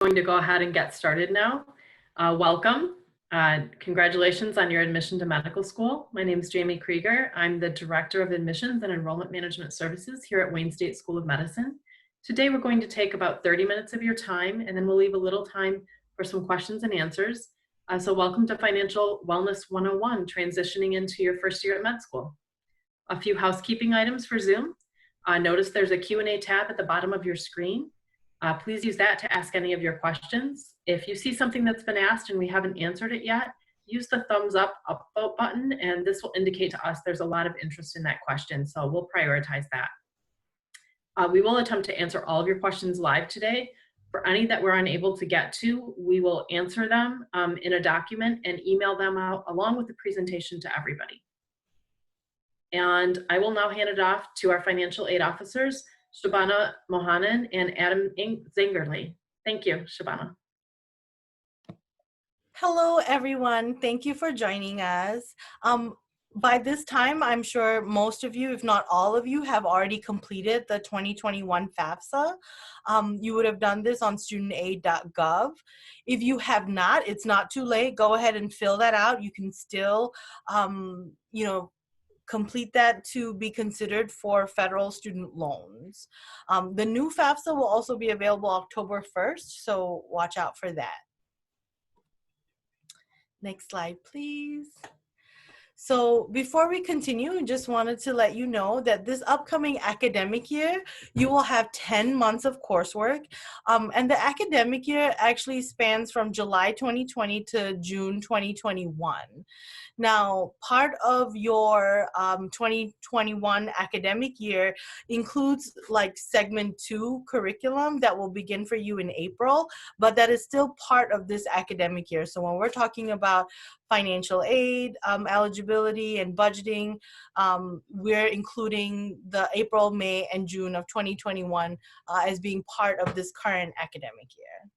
Going to go ahead and get started now. Welcome. Congratulations on your admission to medical school. My name is Jamie Krieger. I'm the Director of Admissions and Enrollment Management Services here at Wayne State School of Medicine. Today we're going to take about 30 minutes of your time, and then we'll leave a little time for some questions and answers. So welcome to Financial Wellness 101, transitioning into your first year at med school. A few housekeeping items for Zoom. Notice there's a Q&A tab at the bottom of your screen. Please use that to ask any of your questions. If you see something that's been asked and we haven't answered it yet, use the thumbs up upvote button, and this will indicate to us there's a lot of interest in that question, so we'll prioritize that. We will attempt to answer all of your questions live today. For any that we're unable to get to, we will answer them in a document and email them out along with the presentation to everybody. And I will now hand it off to our financial aid officers, Shabana Mohanan and Adam Zingerly. Thank you, Shabana. Hello, everyone. Thank you for joining us. By this time, I'm sure most of you, if not all of you, have already completed the 2021 FAFSA. You would have done this on studentaid.gov. If you have not, it's not too late. Go ahead and fill that out. You can still, complete that to be considered for federal student loans. The new FAFSA will also be available October 1st, so watch out for that. Next slide, please. So before we continue, just wanted to let you know that this upcoming academic year, you will have 10 months of coursework. And the academic year actually spans from July 2020 to June 2021. Now, part of your 2021 academic year includes like segment 2 curriculum that will begin for you in April, but that is still part of this academic year. So when we're talking about financial aid, eligibility, and budgeting, we're including the April, May, and June of 2021 as being part of this current academic year.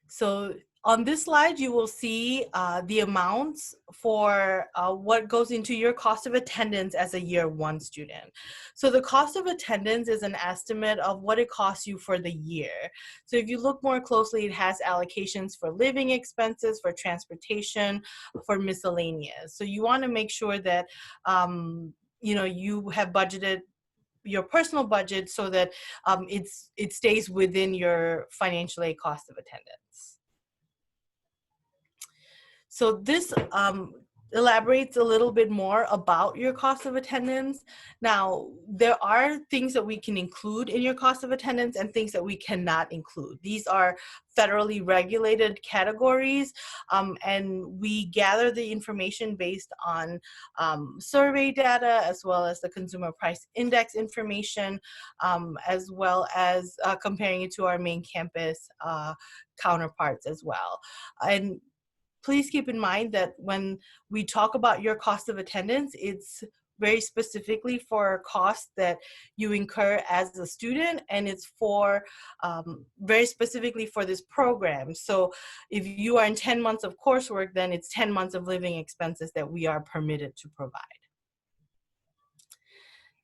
So on this slide, you will see the amounts for what goes into your cost of attendance as a year 1 student. So the cost of attendance is an estimate of what it costs you for the year. So if you look more closely, it has allocations for living expenses, for transportation, for miscellaneous. So you want to make sure that you have budgeted your personal budget so that it stays within your financial aid cost of attendance. So this elaborates a little bit more about your cost of attendance. Now, there are things that we can include in your cost of attendance and things that we cannot include. These are federally regulated categories, and we gather the information based on survey data, as well as the Consumer Price Index information, as well as comparing it to our main campus counterparts as well. And please keep in mind that when we talk about your cost of attendance, it's very specifically for costs that you incur as a student, and it's for very specifically for this program. So if you are in 10 months of coursework, then it's 10 months of living expenses that we are permitted to provide.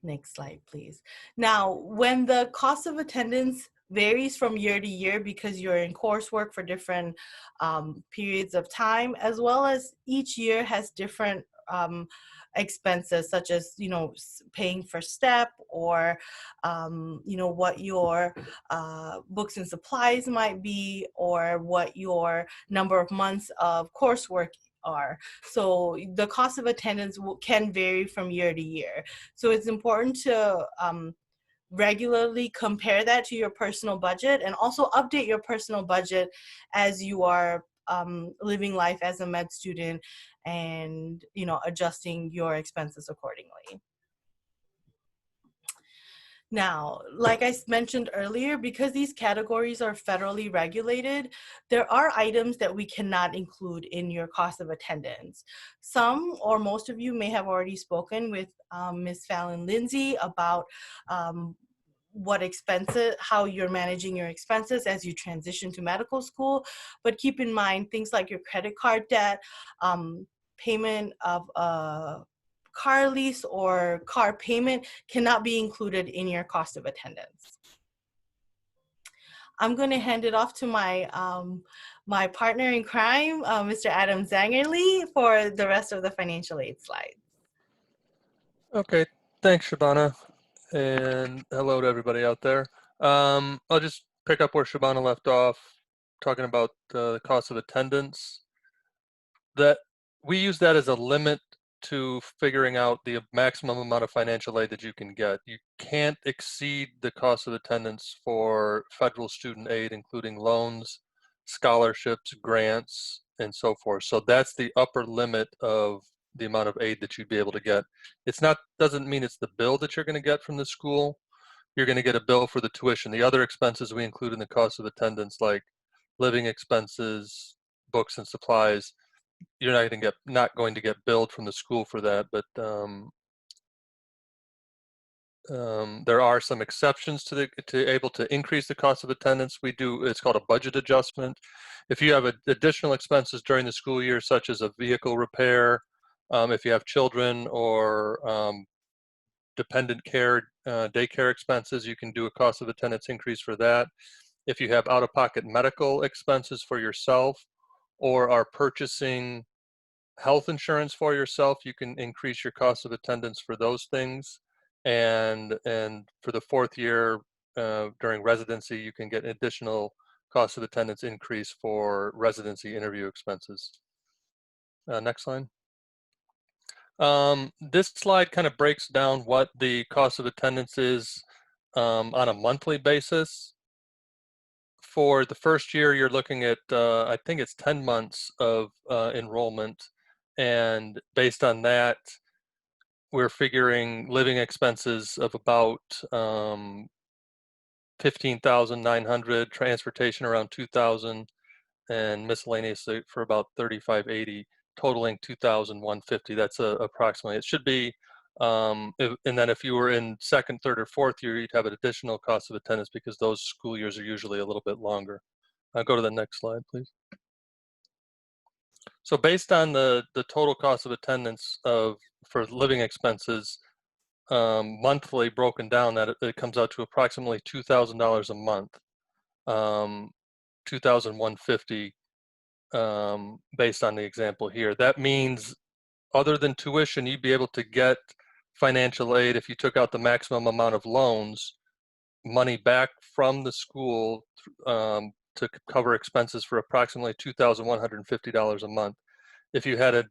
Next slide, please. Now, when the cost of attendance varies from year to year because you're in coursework for different periods of time, as well as each year has different expenses, such as paying for STEP, or what your books and supplies might be, or what your number of months of coursework are. So the cost of attendance can vary from year to year. So it's important to regularly compare that to your personal budget, and also update your personal budget as you are living life as a med student, and adjusting your expenses accordingly. Now, like I mentioned earlier, because these categories are federally regulated, there are items that we cannot include in your cost of attendance. Some or most of you may have already spoken with Ms. Fallon Lindsay about how you're managing your expenses as you transition to medical school. But keep in mind, things like your credit card debt, payment of car lease or car payment cannot be included in your cost of attendance. I'm going to hand it off to my partner in crime, Mr. Adam Zangerly, for the rest of the financial aid slides. Okay, thanks, Shabana, and hello to everybody out there. I'll just pick up where Shabana left off, talking about the cost of attendance. That we use that as a limit to figuring out the maximum amount of financial aid that you can get. You can't exceed the cost of attendance for federal student aid, including loans, scholarships, grants, and so forth. So that's the upper limit of the amount of aid that you'd be able to get. It's not, doesn't mean it's the bill that you're going to get from the school. You're going to get a bill for the tuition. The other expenses we include in the cost of attendance, like living expenses, books and supplies, you're not going to get billed from the school for that, but there are some exceptions to able to increase the cost of attendance. We do, it's called a budget adjustment. If you have additional expenses during the school year, such as a vehicle repair, if you have children or dependent care, daycare expenses, you can do a cost of attendance increase for that. If you have out-of-pocket medical expenses for yourself or are purchasing health insurance for yourself, you can increase your cost of attendance for those things. And for the fourth year during residency, you can get additional cost of attendance increase for residency interview expenses. Next slide. This slide kind of breaks down what the cost of attendance is on a monthly basis. For the first year, you're looking at, I think it's 10 months of enrollment. And based on that, we're figuring living expenses of about 15,900, transportation around 2,000, and miscellaneous for about 3,580, totaling 2,150. That's approximately. It should be, and then if you were in second, third, or fourth year, you'd have an additional cost of attendance because those school years are usually a little bit longer. Go to the next slide, please. So based on the total cost of attendance for living expenses, monthly broken down, that it comes out to approximately $2,000 a month, 2,150 based on the example here. That means other than tuition, you'd be able to get financial aid if you took out the maximum amount of loans, money back from the school to cover expenses for approximately $2,150 a month. If you had a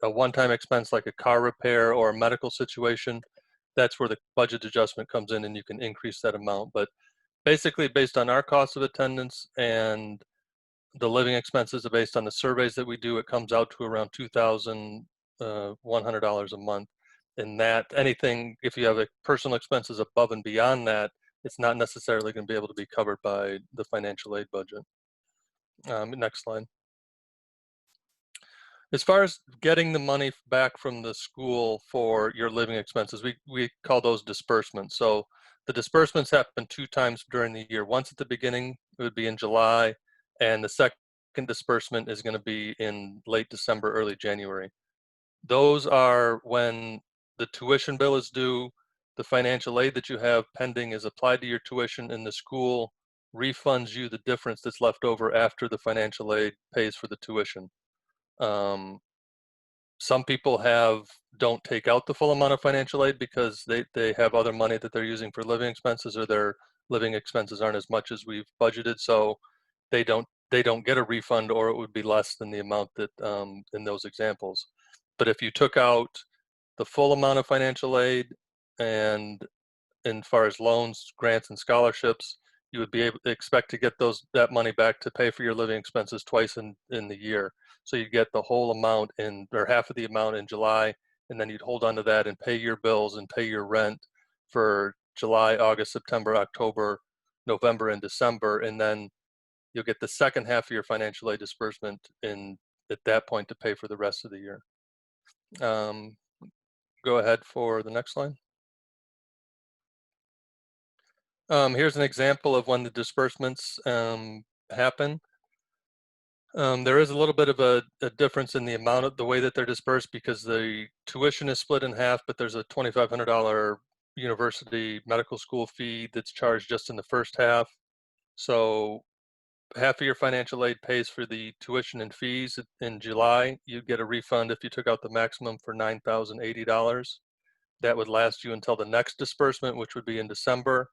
one-time expense like a car repair or a medical situation, that's where the budget adjustment comes in and you can increase that amount. But basically, based on our cost of attendance and the living expenses based on the surveys that we do, it comes out to around $2,100 a month. And that anything, if you have personal expenses above and beyond that, it's not necessarily going to be able to be covered by the financial aid budget. Next slide. As far as getting the money back from the school for your living expenses, we call those disbursements. So the disbursements happen 2 times during the year. Once at the beginning, it would be in July, and the second disbursement is going to be in late December, early January. Those are when the tuition bill is due, the financial aid that you have pending is applied to your tuition, and the school refunds you the difference that's left over after the financial aid pays for the tuition. Some people don't take out the full amount of financial aid because they have other money that they're using for living expenses, or their living expenses aren't as much as we've budgeted, so they don't get a refund, or it would be less than the amount that in those examples. But if you took out the full amount of financial aid, and as far as loans, grants, and scholarships, you would be able to expect to get that money back to pay for your living expenses twice in the year. So you get the whole amount or half of the amount in July, and then you'd hold on to that and pay your bills and pay your rent for July, August, September, October, November, and December, and then you'll get the second half of your financial aid disbursement at that point to pay for the rest of the year. Go ahead for the next slide. Here's an example of when the disbursements happen. There is a little bit of a difference in the amount of the way that they're dispersed because the tuition is split in half, but there's a $2,500 university medical school fee that's charged just in the first half. So half of your financial aid pays for the tuition and fees in July. You'd get a refund if you took out the maximum for $9,080. That would last you until the next disbursement, which would be in December,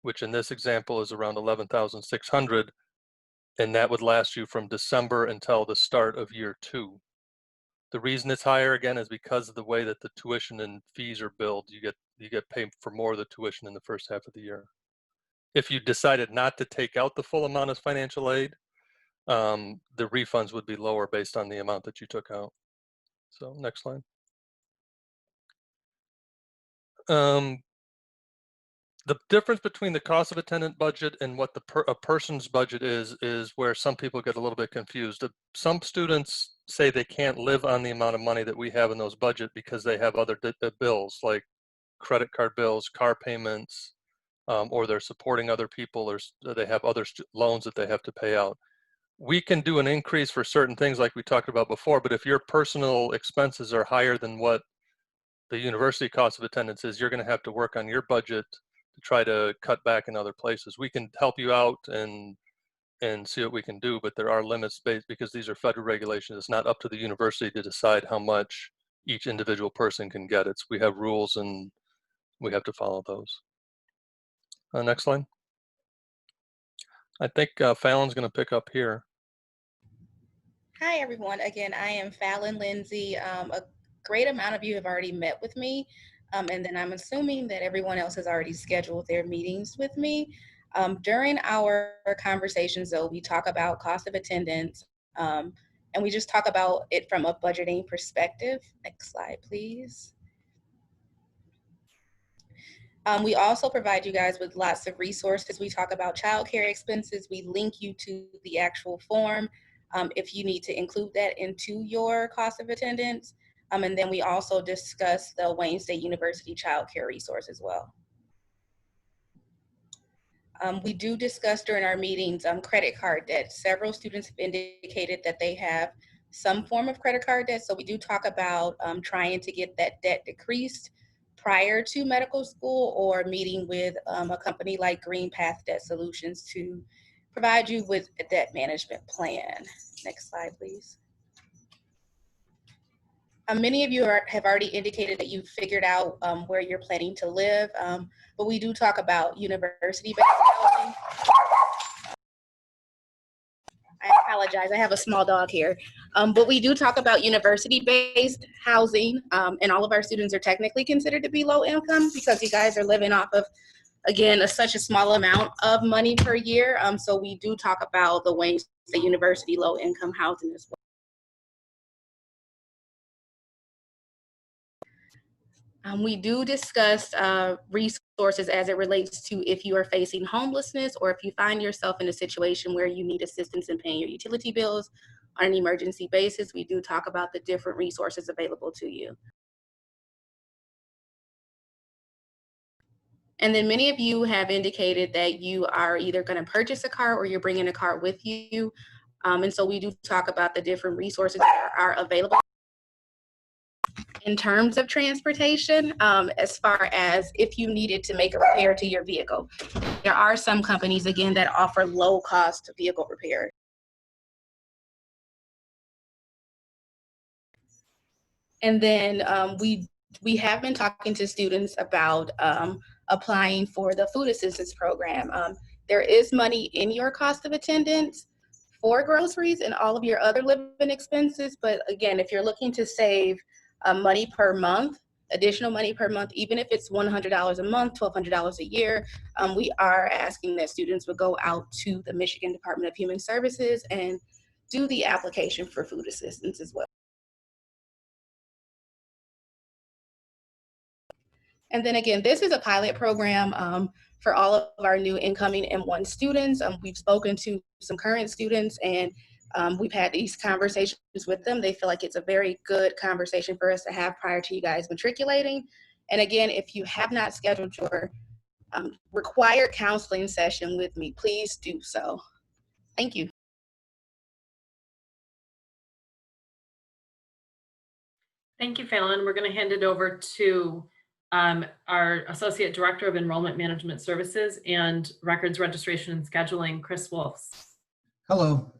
which in this example is around 11,600, and that would last you from December until the start of year 2. The reason it's higher again is because of the way that the tuition and fees are billed. You get paid for more of the tuition in the first half of the year. If you decided not to take out the full amount of financial aid, the refunds would be lower based on the amount that you took out. So next slide. The difference between the cost of attendant budget and what a person's budget is where some people get a little bit confused. Some students say they can't live on the amount of money that we have in those budget because they have other bills like credit card bills, car payments, or they're supporting other people, or they have other loans that they have to pay out. We can do an increase for certain things like we talked about before, but if your personal expenses are higher than what the university cost of attendance is, you're going to have to work on your budget to try to cut back in other places. We can help you out and see what we can do, but there are limits based because these are federal regulations. It's not up to the university to decide how much each individual person can get. We have rules and we have to follow those. Next slide. I think Fallon's going to pick up here. Hi, everyone. Again, I am Fallon Lindsay. A great amount of you have already met with me, and then I'm assuming that everyone else has already scheduled their meetings with me. During our conversations, though, we talk about cost of attendance, and we just talk about it from a budgeting perspective. Next slide, please. We also provide you guys with lots of resources. We talk about childcare expenses. We link you to the actual form if you need to include that into your cost of attendance. And then we also discuss the Wayne State University childcare resource as well. We do discuss during our meetings credit card debt. Several students have indicated that they have some form of credit card debt. So we do talk about trying to get that debt decreased prior to medical school or meeting with a company like Green Path Debt Solutions to provide you with a debt management plan. Next slide, please. Many of you have already indicated that you've figured out where you're planning to live, but we do talk about university-based housing. I apologize, I have a small dog here. But we do talk about university-based housing, and all of our students are technically considered to be low income because you guys are living off of, again, such a small amount of money per year. So we do talk about the Wayne State University low income housing as well. We do discuss resources as it relates to if you are facing homelessness or if you find yourself in a situation where you need assistance in paying your utility bills on an emergency basis. We do talk about the different resources available to you. And then many of you have indicated that you are either going to purchase a car or you're bringing a car with you. And so we do talk about the different resources that are available. In terms of transportation, as far as if you needed to make a repair to your vehicle, there are some companies, again, that offer low-cost vehicle repair. And then we have been talking to students about applying for the food assistance program. There is money in your cost of attendance for groceries and all of your other living expenses, but again, if you're looking to save money per month, additional money per month, even if it's $100 a month, $1,200 a year, we are asking that students would go out to the Michigan Department of Human Services and do the application for food assistance as well. And then again, this is a pilot program for all of our new incoming M1 students. We've spoken to some current students and we've had these conversations with them. They feel like it's a very good conversation for us to have prior to you guys matriculating. And again, if you have not scheduled your required counseling session with me, please do so. Thank you. Thank you, Fallon. We're going to hand it over to our Associate Director of Enrollment Management Services and Records Registration and Scheduling, Chris Wolfs. Hello.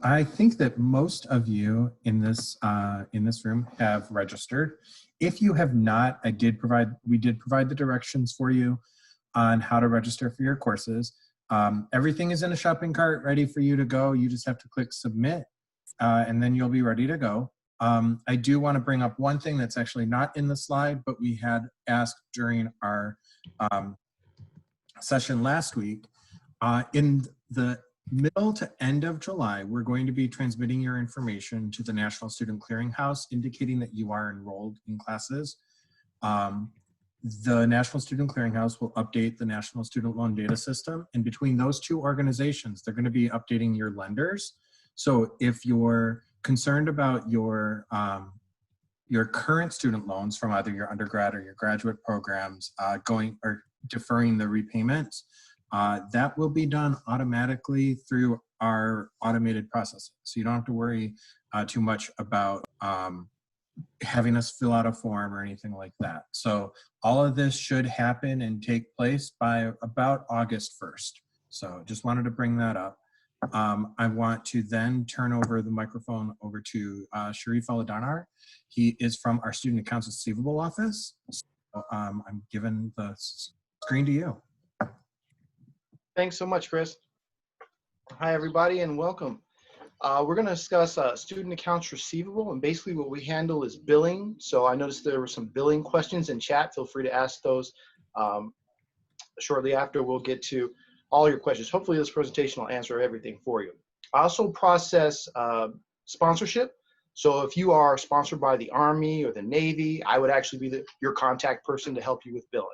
I think that most of you in this room have registered. If you have not, we did provide the directions for you on how to register for your courses. Everything is in a shopping cart ready for you to go. You just have to click submit and then you'll be ready to go. I do want to bring up one thing that's actually not in the slide, but we had asked during our session last week. In the middle to end of July, we're going to be transmitting your information to the National Student Clearinghouse, indicating that you are enrolled in classes. The National Student Clearinghouse will update the National Student Loan Data System, and between those two organizations, they're going to be updating your lenders. So if you're concerned about your current student loans from either your undergrad or your graduate programs deferring the repayments, that will be done automatically through our automated processing. So you don't have to worry too much about having us fill out a form or anything like that. So all of this should happen and take place by about August 1st. So just wanted to bring that up. I want to then turn over the microphone over to Sharif Aladanar. He is from our Student Accounts Receivable Office. So, I'm giving the screen to you. Thanks so much, Chris. Hi, everybody, and welcome. We're going to discuss student accounts receivable, and basically what we handle is billing. So I noticed there were some billing questions in chat. Feel free to ask those shortly after. We'll get to all your questions. Hopefully this presentation will answer everything for you. I also process sponsorship. So if you are sponsored by the Army or the Navy, I would actually be your contact person to help you with billing.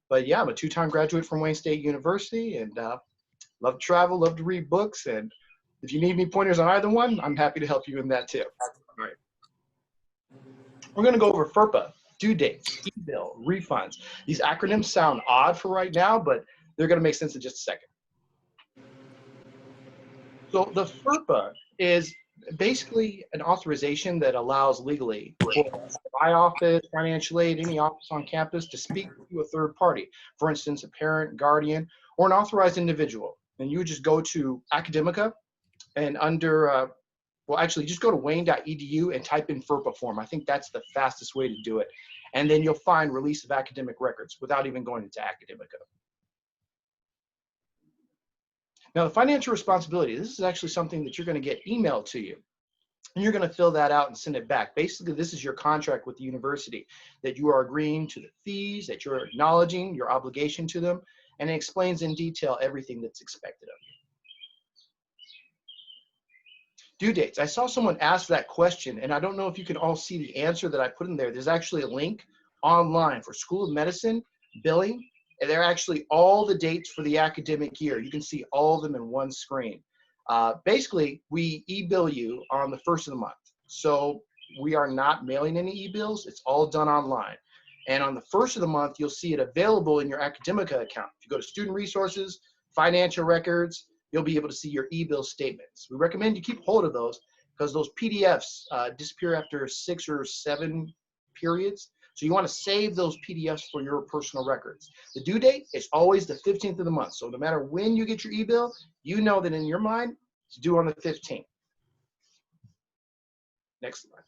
But yeah, I'm a two-time graduate from Wayne State University, and love to travel, love to read books, and if you need any pointers on either one, I'm happy to help you in that too. All right. We're going to go over FERPA, due dates, e-bill, refunds. These acronyms sound odd for right now, but they're going to make sense in just a second. So the FERPA is basically an authorization that allows legally for my office, financial aid, any office on campus to speak to a third party. For instance, a parent, guardian, or an authorized individual. And you would just go to Academica and under, well, actually just go to wayne.edu and type in FERPA form. I think that's the fastest way to do it. And then you'll find release of academic records without even going into Academica. Now, the financial responsibility, this is actually something that you're going to get emailed to you. And you're going to fill that out and send it back. Basically, this is your contract with the university, that you are agreeing to the fees, that you're acknowledging your obligation to them, and it explains in detail everything that's expected of you. Due dates. I saw someone ask that question, and I don't know if you can all see the answer that I put in there. There's actually a link online for School of Medicine, billing, and they're actually all the dates for the academic year. You can see all of them in one screen. Basically, we e-bill you on the first of the month. So we are not mailing any e-bills. It's all done online. And on the first of the month, you'll see it available in your Academica account. If you go to Student Resources, Financial Records, you'll be able to see your e-bill statements. We recommend you keep hold of those because those PDFs disappear after 6 or 7 periods. So you want to save those PDFs for your personal records. The due date is always the 15th of the month. So no matter when you get your e-bill, you know that in your mind, it's due on the 15th. Next slide.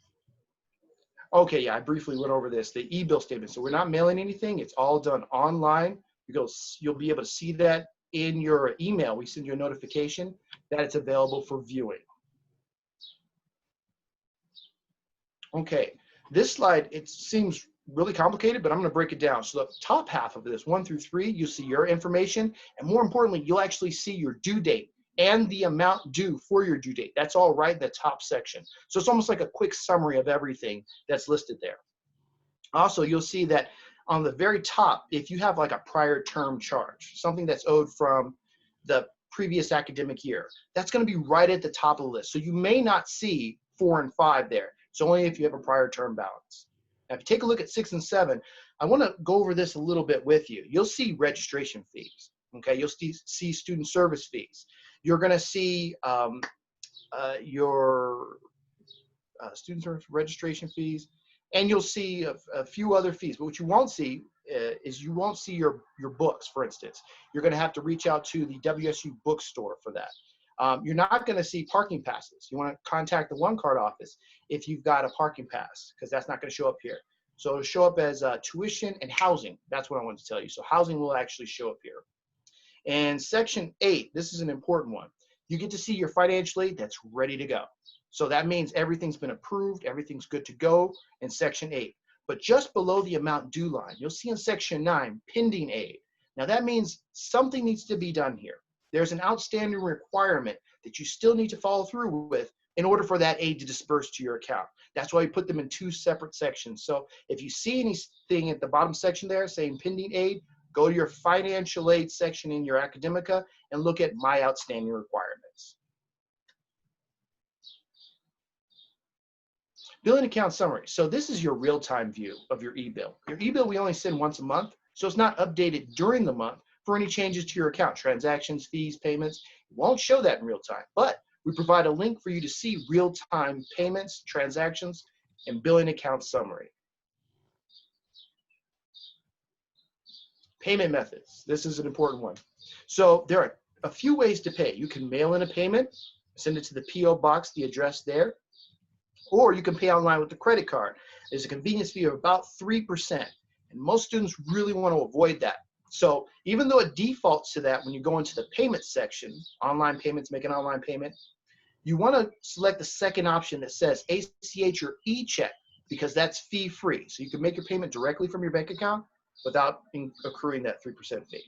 Okay, yeah, I briefly went over this, the e-bill statement. So we're not mailing anything. It's all done online. You'll be able to see that in your email. We send you a notification that it's available for viewing. Okay, this slide, it seems really complicated, but I'm going to break it down. So the top half of this, 1 through 3, you'll see your information, and more importantly, you'll actually see your due date and the amount due for your due date. That's all right in the top section. So it's almost like a quick summary of everything that's listed there. Also, you'll see that on the very top, if you have like a prior term charge, something that's owed from the previous academic year, that's going to be right at the top of the list. So you may not see 4 and 5 there. It's only if you have a prior term balance. Now, if you take a look at 6 and 7, I want to go over this a little bit with you. You'll see registration fees. Okay, you'll see student service fees. You're going to see your student service registration fees, And you'll see a few other fees. But what you won't see is you won't see your books, for instance. You're going to have to reach out to the WSU bookstore for that. You're not going to see parking passes. You want to contact the One Card office if you've got a parking pass, because that's not going to show up here. So it'll show up as tuition and housing. That's what I wanted to tell you. So housing will actually show up here. And section 8, this is an important one. You get to see your financial aid that's ready to go. So that means everything's been approved, everything's good to go in section 8. But just below the amount due line, you'll see in section 9, pending aid. Now that means something needs to be done here. There's an outstanding requirement that you still need to follow through with in order for that aid to disperse to your account. That's why we put them in 2 separate sections. So if you see anything at the bottom section there saying pending aid, go to your financial aid section in your Academica and look at my outstanding requirements. Billing account summary. So this is your real-time view of your e-bill. Your e-bill we only send once a month, so it's not updated during the month for any changes to your account, transactions, fees, payments. It won't show that in real time, but we provide a link for you to see real-time payments, transactions, and billing account summary. Payment methods. This is an important one. So there are a few ways to pay. You can mail in a payment, send it to the P.O. box, the address there, or you can pay online with the credit card. There's a convenience fee of about 3%, and most students really want to avoid that. So even though it defaults to that when you go into the payment section, online payments, make an online payment, you want to select the second option that says ACH or e-check, because that's fee-free. So you can make your payment directly from your bank account without accruing that 3% fee.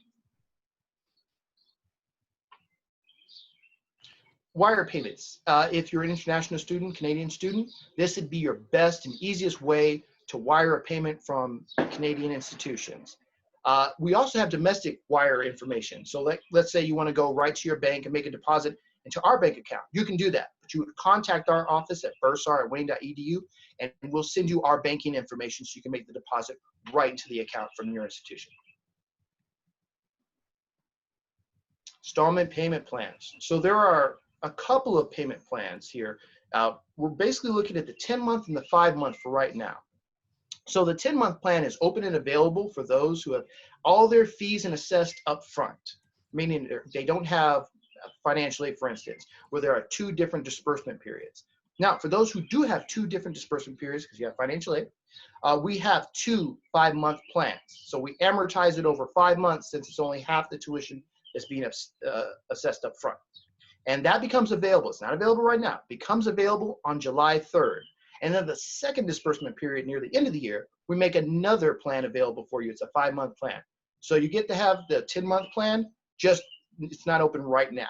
Wire payments. If you're an international student, Canadian student, this would be your best and easiest way to wire a payment from Canadian institutions. We also have domestic wire information. So let's say you want to go right to your bank and make a deposit into our bank account. You can do that, but you would contact our office at bursar@wayne.edu, and we'll send you our banking information so you can make the deposit right into the account from your institution. Installment payment plans. So there are a couple of payment plans here. We're basically looking at the 10-month and the 5-month for right now. So the 10-month plan is open and available for those who have all their fees and assessed up front, meaning they don't have financial aid, for instance, where there are 2 different disbursement periods. Now, for those who do have 2 different disbursement periods, because you have financial aid, we have 2 5-month plans. So we amortize it over 5 months since it's only half the tuition that's being assessed up front. And that becomes available. It's not available right now. It becomes available on July 3rd. And then the second disbursement period near the end of the year, we make another plan available for you. It's a 5-month plan. So you get to have the 10-month plan, just it's not open right now.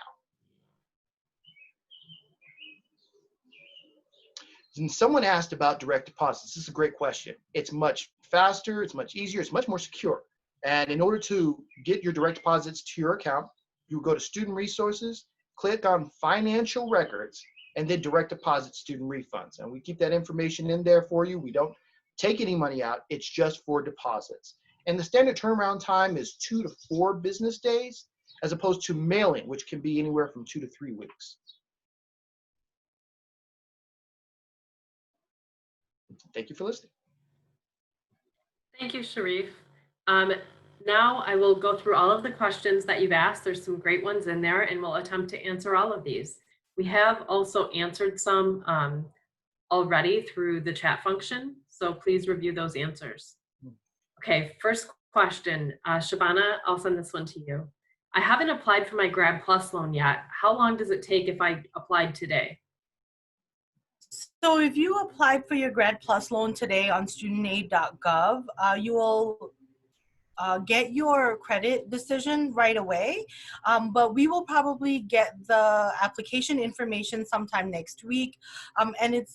And someone asked about direct deposits. This is a great question. It's much faster, it's much easier, it's much more secure. And in order to get your direct deposits to your account, you go to Student Resources, click on Financial Records, and then Direct Deposit Student Refunds. And we keep that information in there for you. We don't take any money out. It's just for deposits. And the standard turnaround time is 2 to 4 business days, as opposed to mailing, which can be anywhere from 2 to 3 weeks. Thank you for listening. Thank you, Sharif. Now I will go through all of the questions that you've asked. There's some great ones in there, and we'll attempt to answer all of these. We have also answered some already through the chat function, so please review those answers. Okay, first question, Shabana, I'll send this one to you. I haven't applied for my Grad Plus loan yet. How long does it take if I applied today? So if you applied for your Grad Plus loan today on studentaid.gov, you will get your credit decision right away, but we will probably get the application information sometime next week, and it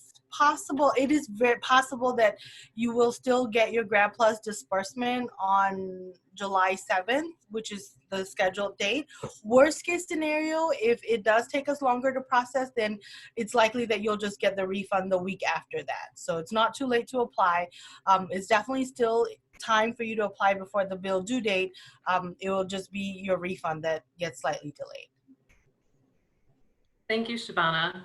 is very possible that you will still get your Grad Plus disbursement on July 7th, which is the scheduled date. Worst case scenario, if it does take us longer to process, then it's likely that you'll just get the refund the week after that. So it's not too late to apply. It's definitely still time for you to apply before the bill due date. It will just be your refund that gets slightly delayed. Thank you, Shabana.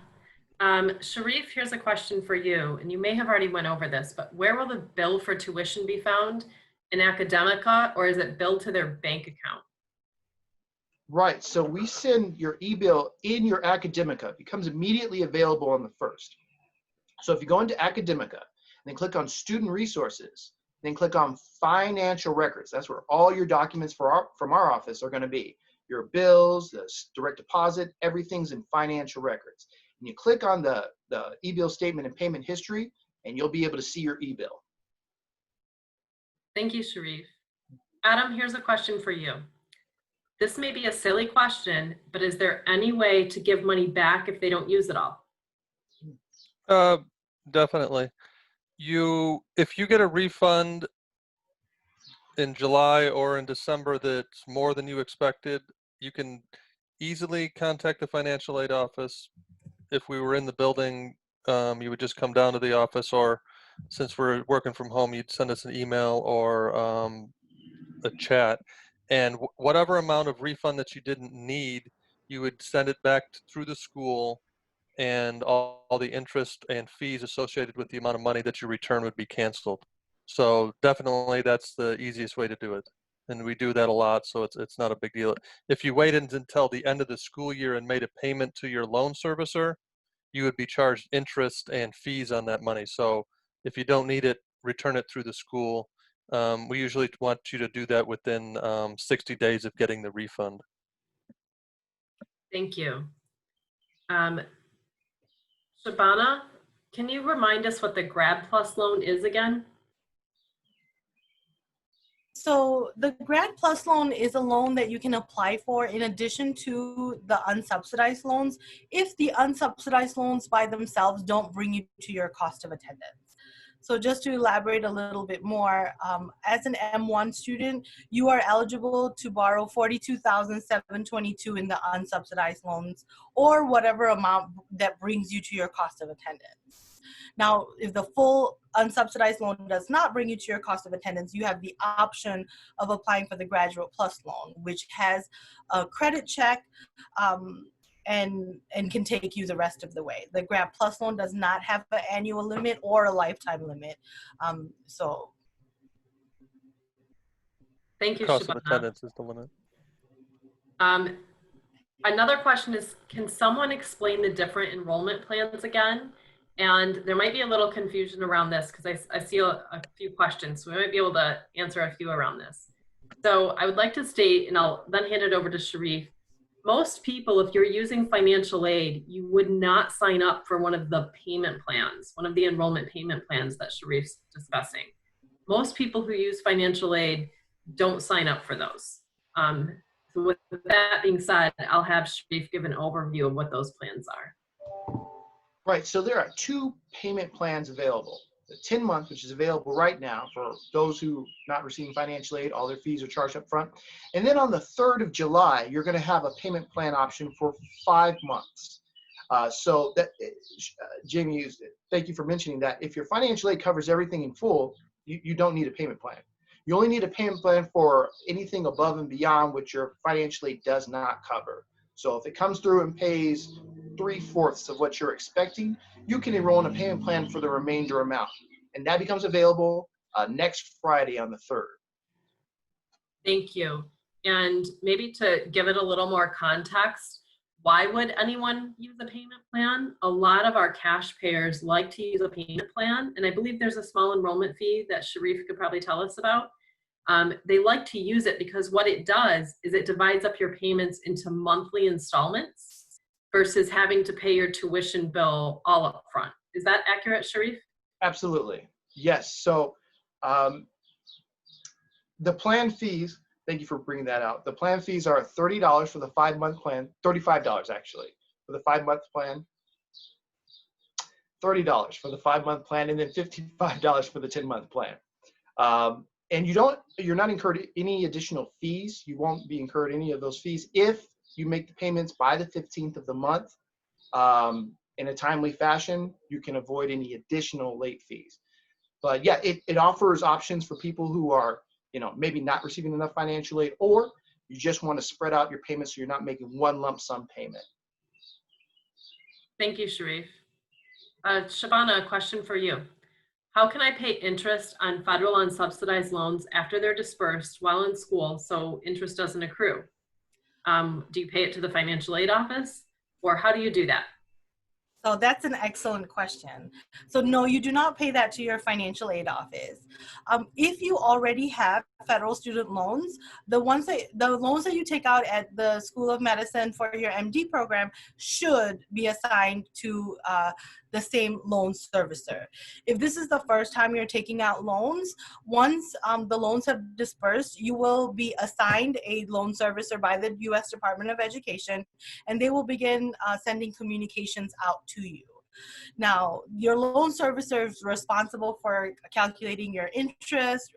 Sharif, here's a question for you, and you may have already went over this, but where will the bill for tuition be found? In Academica, or is it billed to their bank account? Right, so we send your e-bill in your Academica. It becomes immediately available on the 1st. So if you go into Academica, then click on Student Resources, then click on Financial Records. That's where all your documents from our office are going to be. Your bills, the direct deposit, everything's in Financial Records. And you click on the e-bill statement and payment history, and you'll be able to see your e-bill. Thank you, Sharif. Adam, here's a question for you. This may be a silly question, but is there any way to give money back if they don't use it all? Definitely. If you get a refund in July or in December that's more than you expected, you can easily contact the financial aid office. If we were in the building, you would just come down to the office, or since we're working from home, you'd send us an email or a chat. And whatever amount of refund that you didn't need, you would send it back through the school, and all the interest and fees associated with the amount of money that you return would be canceled. So definitely that's the easiest way to do it. And we do that a lot, so it's not a big deal. If you waited until the end of the school year and made a payment to your loan servicer, you would be charged interest and fees on that money. So if you don't need it, return it through the school. We usually want you to do that within 60 days of getting the refund. Thank you. Shabana, can you remind us what the Grad Plus loan is again? So the Grad Plus loan is a loan that you can apply for in addition to the unsubsidized loans if the unsubsidized loans by themselves don't bring you to your cost of attendance. So just to elaborate a little bit more, as an M1 student, you are eligible to borrow $42,722 in the unsubsidized loans, or whatever amount that brings you to your cost of attendance. Now, if the full unsubsidized loan does not bring you to your cost of attendance, you have the option of applying for the Graduate Plus loan, which has a credit check, and can take you the rest of the way. The Grad Plus loan does not have an annual limit or a lifetime limit. So Thank you, Cost of Shabana. attendance is the limit. Another question is, can someone explain the different enrollment plans again? And there might be a little confusion around this because I see a few questions, so we might be able to answer a few around this. So I would like to state, and I'll then hand it over to Sharif. Most people, if you're using financial aid, you would not sign up for one of the payment plans, one of the enrollment payment plans that Sharif's discussing. Most people who use financial aid don't sign up for those. So with that being said, I'll have Sharif give an overview of what those plans are. Right, so there are 2 payment plans available. The 10-month, which is available right now for those who are not receiving financial aid, all their fees are charged up front. And then on the 3rd of July, you're going to have a payment plan option for 5 months. So that, Jamie, thank you for mentioning that. If your financial aid covers everything in full, you don't need a payment plan. You only need a payment plan for anything above and beyond which your financial aid does not cover. So if it comes through and pays 3/4 of what you're expecting, you can enroll in a payment plan for the remainder amount. And that becomes available next Friday on the 3rd. Thank you. And maybe to give it a little more context, why would anyone use a payment plan? A lot of our cash payers like to use a payment plan, and I believe there's a small enrollment fee that Sharif could probably tell us about. They like to use it because what it does is it divides up your payments into monthly installments versus having to pay your tuition bill all up front. Is that accurate, Sharif? Absolutely. Yes. So the plan fees, thank you for bringing that out. The plan fees are $30 for the 5-month plan, $35 actually for the 5-month plan, $30 for the 5-month plan, and then $55 for the 10-month plan. And you're not incurred any additional fees. You won't be incurred any of those fees if you make the payments by the 15th of the month in a timely fashion. You can avoid any additional late fees. But yeah, it offers options for people who are, maybe not receiving enough financial aid, or you just want to spread out your payments so you're not making one lump sum payment. Thank you, Sharif. Shabana, a question for you. How can I pay interest on federal unsubsidized loans after they're dispersed while in school so interest doesn't accrue? Do you pay it to the financial aid office, or how do you do that? So that's an excellent question. So no, you do not pay that to your financial aid office. If you already have federal student loans, the loans that you take out at the School of Medicine for your MD program should be assigned to the same loan servicer. If this is the first time you're taking out loans, once the loans have dispersed, you will be assigned a loan servicer by the U.S. Department of Education, and they will begin sending communications out to you. Now, your loan servicer is responsible for calculating your interest,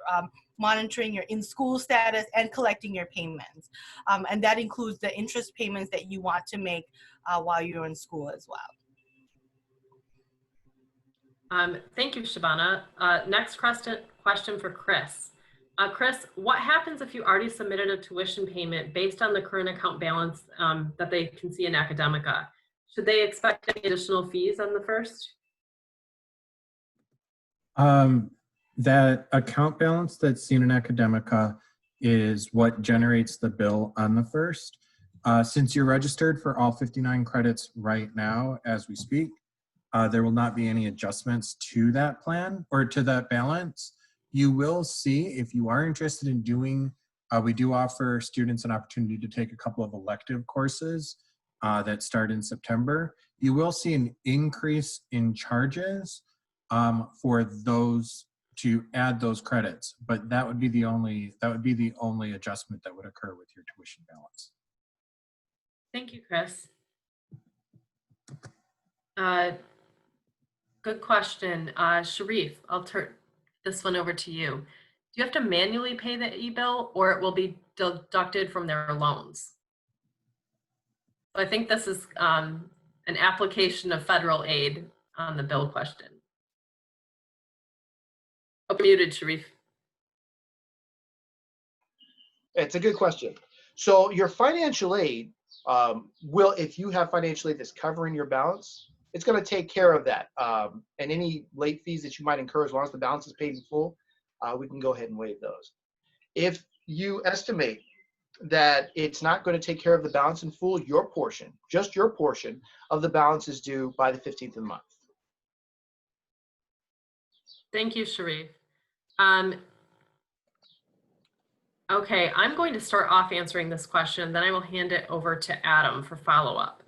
monitoring your in-school status, and collecting your payments. And that includes the interest payments that you want to make while you're in school as well. Thank you, Shabana. Next question for Chris. Chris, what happens if you already submitted a tuition payment based on the current account balance that they can see in Academica? Should they expect any additional fees on the first? That account balance that's seen in Academica is what generates the bill on the first. Since you're registered for all 59 credits right now as we speak, there will not be any adjustments to that plan or to that balance. You will see, if you are interested in doing, we do offer students an opportunity to take a couple of elective courses that start in September. You will see an increase in charges for those to add those credits, but that would be the only adjustment that would occur with your tuition balance. Thank you, Chris. Good question. Sharif, I'll turn this one over to you. Do you have to manually pay the e-bill, or it will be deducted from their loans? I think this is an application of federal aid on the bill question. Oh, muted, Sharif. It's a good question. So your financial aid will, if you have financial aid that's covering your balance, it's going to take care of that. And any late fees that you might incur, as long as the balance is paid in full, we can go ahead and waive those. If you estimate that it's not going to take care of the balance in full, your portion, just your portion of the balance is due by the 15th of the month. Thank you, Sharif. Okay, I'm going to start off answering this question, then I will hand it over to Adam for follow-up.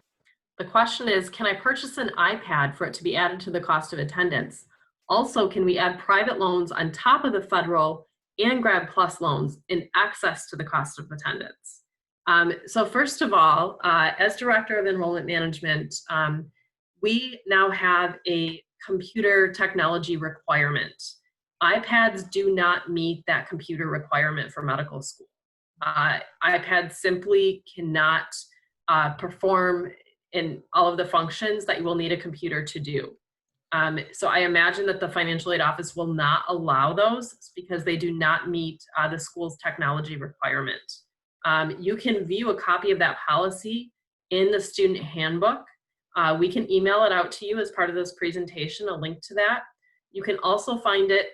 The question is, can I purchase an iPad for it to be added to the cost of attendance? Also, can we add private loans on top of the federal and Grad Plus loans in excess to the cost of attendance? So first of all, as Director of Enrollment Management, we now have a computer technology requirement. iPads do not meet that computer requirement for medical school. iPads simply cannot perform in all of the functions that you will need a computer to do. So I imagine that the financial aid office will not allow those because they do not meet the school's technology requirement. You can view a copy of that policy in the student handbook. We can email it out to you as part of this presentation, a link to that. You can also find it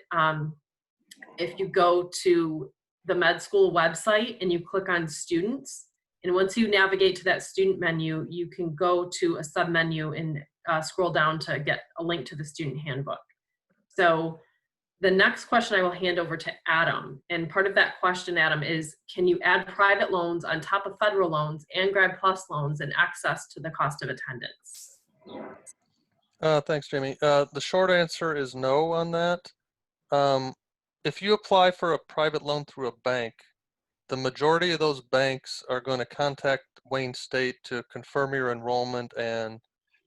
if you go to the med school website and you click on students. And once you navigate to that student menu, you can go to a sub-menu and scroll down to get a link to the student handbook. So the next question I will hand over to Adam. And part of that question, Adam, is can you add private loans on top of federal loans and Grad Plus loans in excess to the cost of attendance? Thanks, Jamie. The short answer is no on that. If you apply for a private loan through a bank, the majority of those banks are going to contact Wayne State to confirm your enrollment and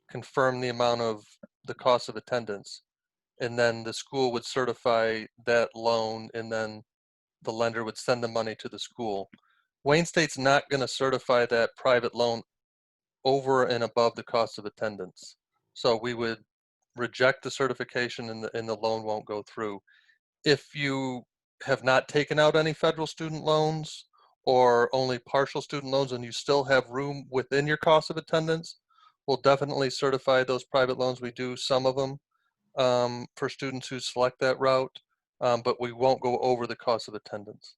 confirm the amount of the cost of attendance. And then the school would certify that loan, and then the lender would send the money to the school. Wayne State's not going to certify that private loan over and above the cost of attendance. So we would reject the certification and the loan won't go through. If you have not taken out any federal student loans or only partial student loans and you still have room within your cost of attendance, We'll definitely certify those private loans. We do some of them for students who select that route, but we won't go over the cost of attendance.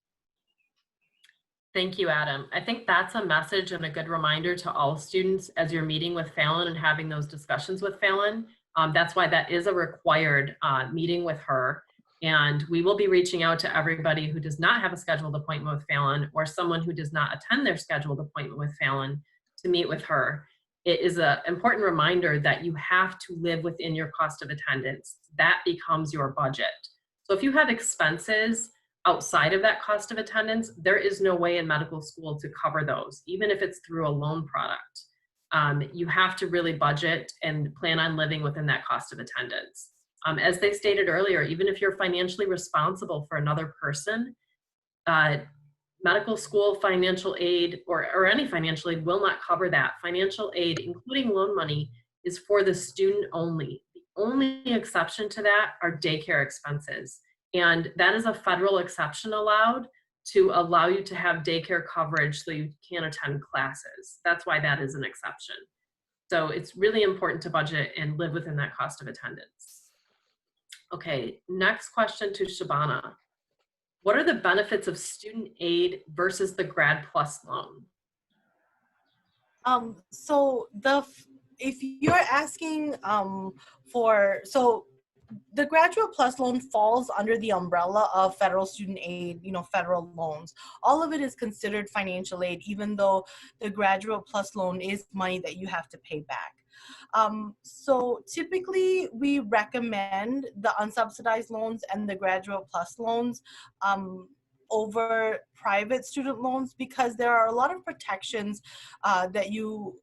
Thank you, Adam. I think that's a message and a good reminder to all students as you're meeting with Fallon and having those discussions with Fallon. That's why that is a required meeting with her. And we will be reaching out to everybody who does not have a scheduled appointment with Fallon or someone who does not attend their scheduled appointment with Fallon to meet with her. It is an important reminder that you have to live within your cost of attendance. That becomes your budget. So if you have expenses outside of that cost of attendance, there is no way in medical school to cover those, even if it's through a loan product. You have to really budget and plan on living within that cost of attendance. As they stated earlier, even if you're financially responsible for another person, medical school financial aid or any financial aid will not cover that. Financial aid, including loan money, is for the student only. The only exception to that are daycare expenses. And that is a federal exception allowed to allow you to have daycare coverage so you can attend classes. That's why that is an exception. So it's really important to budget and live within that cost of attendance. Okay, next question to Shabana. What are the benefits of student aid versus the Grad Plus loan? So if you're asking the Graduate Plus loan falls under the umbrella of federal student aid, federal loans. All of it is considered financial aid, even though the Graduate Plus loan is money that you have to pay back. So typically we recommend the unsubsidized loans and the Graduate Plus loans over private student loans because there are a lot of protections that you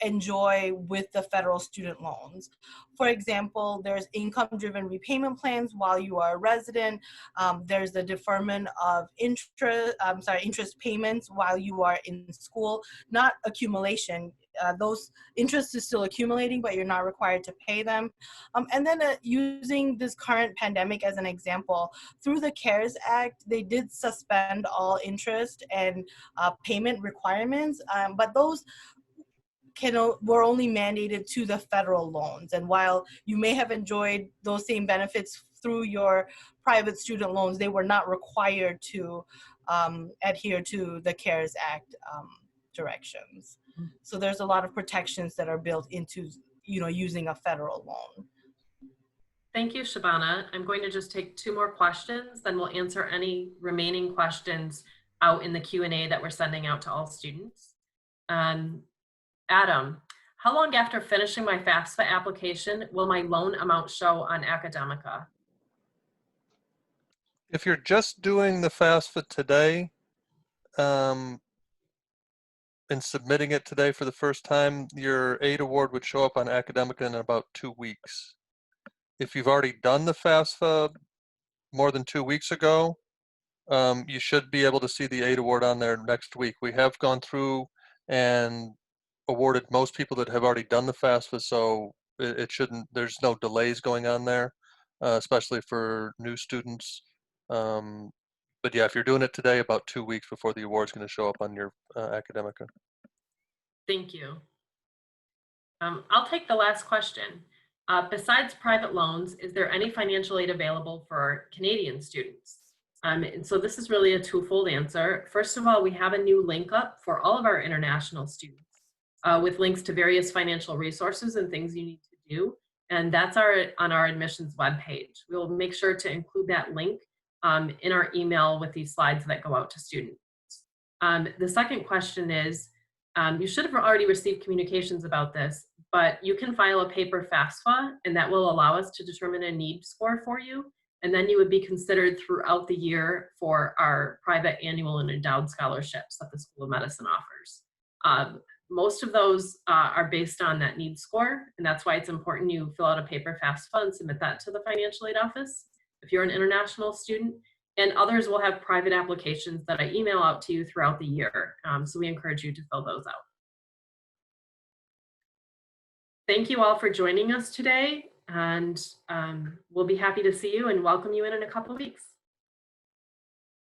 enjoy with the federal student loans. For example, there's income-driven repayment plans while you are a resident. There's the deferment of interest payments while you are in school, not accumulation. Those interest is still accumulating, but you're not required to pay them. And then using this current pandemic as an example, through the CARES Act, they did suspend all interest and payment requirements, but those were only mandated to the federal loans. And while you may have enjoyed those same benefits through your private student loans, they were not required to adhere to the CARES Act directions. So there's a lot of protections that are built into, using a federal loan. Thank you, Shabana. I'm going to just take 2 more questions, then we'll answer any remaining questions out in the Q&A that we're sending out to all students. Adam, how long after finishing my FAFSA application will my loan amount show on Academica? If you're just doing the FAFSA today and submitting it today for the first time, your aid award would show up on Academica in about 2 weeks. If you've already done the FAFSA more than 2 weeks ago, you should be able to see the aid award on there next week. We have gone through and awarded most people that have already done the FAFSA, so it shouldn't, there's no delays going on there, especially for new students. But yeah, if you're doing it today, about 2 weeks before the award's going to show up on your Academica. Thank you. I'll take the last question. Besides private loans, is there any financial aid available for Canadian students? And so this is really a twofold answer. First of all, we have a new link up for all of our international students with links to various financial resources and things you need to do. And that's on our admissions webpage. We'll make sure to include that link in our email with these slides that go out to students. The second question is, you should have already received communications about this, but you can file a paper FAFSA, and that will allow us to determine a need score for you. And then you would be considered throughout the year for our private annual and endowed scholarships that the School of Medicine offers. Most of those are based on that need score, and that's why it's important you fill out a paper FAFSA and submit that to the financial aid office if you're an international student. And others will have private applications that I email out to you throughout the year. So we encourage you to fill those out. Thank you all for joining us today, and we'll be happy to see you and welcome you in a couple of weeks.